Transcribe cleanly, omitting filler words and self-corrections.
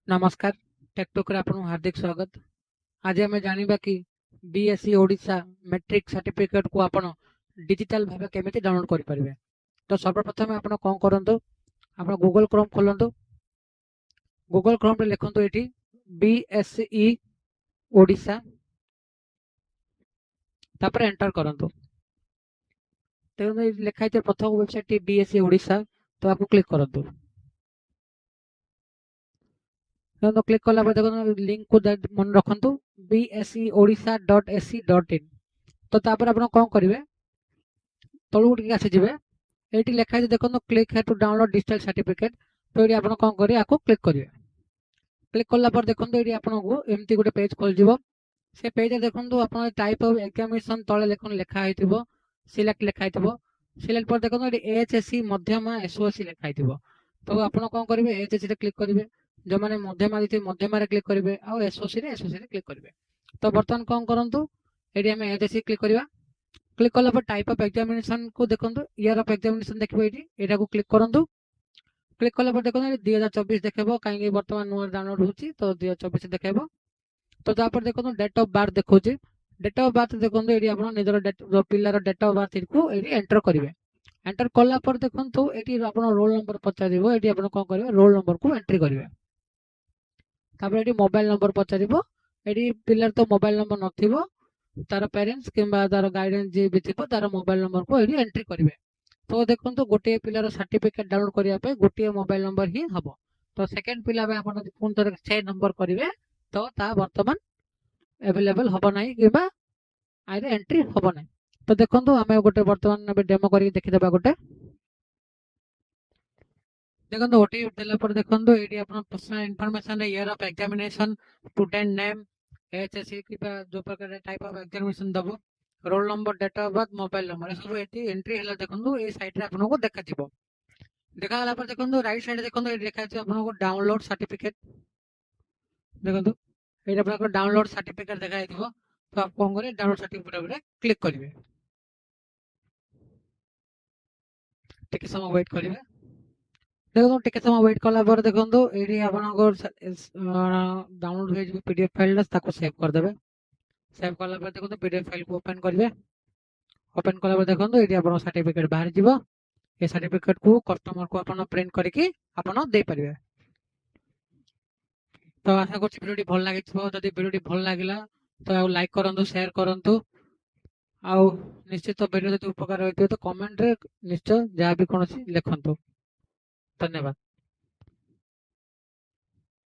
नमस्कार टेकटॉक रे आपन हार्दिक स्वागत। आज आम जानिबा कि बीएससी ओडिशा मैट्रिक सर्टिफिकेट को आपण डिजिटल भाबे केमिति डाउनलोड करि परिबे। तो सर्वप्रथम आपण कोन करंतु आपण गूगल क्रोम खोलंतु। गूगल क्रोम रे लिखंतु एठी बीएसई ओडिशा तापर एंटर करंतु। तेनु लिखा है प्रथम वेबसाइट टी बीएससी ओडिशा तो आपको क्लिक करंतु। तो क्लिक कला पर देखो लिंक को मन रखंतु bseodisha.ac.in। तो तापर आपण कोन करिवे तळु टिके आसी जिवे एठी लिखा है देखो क्लिक है टू डाउनलोड डिजिटल सर्टिफिकेट। तो एठी आपण कोन करिवे आको क्लिक करिवे। क्लिक कला पर देखो एठी आपण को एमती गोटे पेज खोल जिवो। से पेज रे देखो आपण टाइप ऑफ एग्जामिनेशन तळे लेखन लिखा हैतिबो सिलेक्ट लिखा हैतिबो। सिलेक्ट पर देखो एठी एचएससी मध्यमा एसओसी लिखा हैतिबो। तो आपण कोन करिवे एचएससी रे क्लिक करिवे। जो माने मध्यमा दिते मध्यमा रे क्लिक करिवे आ एसओसी रे क्लिक करिवे। तो बर्तमान कोन करंतु एठी हम एचएससी क्लिक करिवा। क्लिक कला पर टाइप ऑफ एग्जामिनेशन को देखंतु ईयर ऑफ एग्जामिनेशन देखबो एठी एटा को क्लिक करंतु। क्लिक कला पर देखंतु 2024 देखेबो काहे वर्तमान नुआ डाउनलोड होची तो 2024 देखेबो। तो ता पर देखंतु डेट ऑफ बर्थ देखौची। डेट ऑफ बर्थ देखंतु एठी आपण निजर डेट पिल्लार डेट ऑफ बर्थ को एठी एंटर करिवे। एंटर कला पर देखंतु एठी आपण रोल नंबर पचारिबो एठी आपण कोन करिवे रोल नंबर को एंट्री करिवे। तापर एठी मोबाइल नंबर पचारिबो एठी पिल्लार तो मोबाइल नंबर नथिबो तार पेरेंट्स किंबा तार गाइडेंस जे भी थिबो तार मोबाइल नंबर को एठी एंट्री करिवे। तो देखंतु गोटे पिल्लार सर्टिफिकेट डाउनलोड करिया पे गोटे मोबाइल नंबर ही हबो। तो सेकंड पिल्ला बे आपण फोन तर से नंबर करिवे तो ता वर्तमान अवेलेबल हबो नाही किबा आइरे एंट्री हबो नाही। तो देखंतु हमें गोटे वर्तमान बे डेमो करी देखि देबा गोटे। देखंतु ओटीपी देला पर देखंतु एठी आपण पर्सनल इंफॉर्मेशन रे year of examination student name HSC किबा जो प्रकार टाइप ऑफ एग्जामिनेशन दबो roll number date of birth mobile number सब एठी एंट्री हला देखंतु ए साइट रे आपन को देखा दिबो। देखा हला पर देखंतु राइट साइड देखंतु ए देखा छै आपन को डाउनलोड सर्टिफिकेट। देखंतु एटा आपन को डाउनलोड सर्टिफिकेट देखा दिबो। तो आप कोन करे डाउनलोड सर्टिफिकेट रे क्लिक करिवे। टिके समय वेट करिवे। देखो टिके समय वेट कला पर देखंतु एठी आपन को डाउनलोड हो जे पीडीएफ फाइल ताको सेव कर देबे। सेव कला पर देखंतु पीडीएफ फाइल को ओपन करिवे। ओपन कला पर देखंतु एठी आपन सर्टिफिकेट बाहर जिवो। ए सर्टिफिकेट को कस्टमर को आपन प्रिंट करके आपन दे परिवे। तो आशा करछि वीडियो भल लागिथिबो। जदि वीडियो भल लागिला तो लाइक करंतु शेयर करंतु आ निश्चित वीडियो जदि उपकार होइथिबो तो कमेंट रे निश्चय जहाँ भी कोनोसी लिखंतु। धन्यवाद।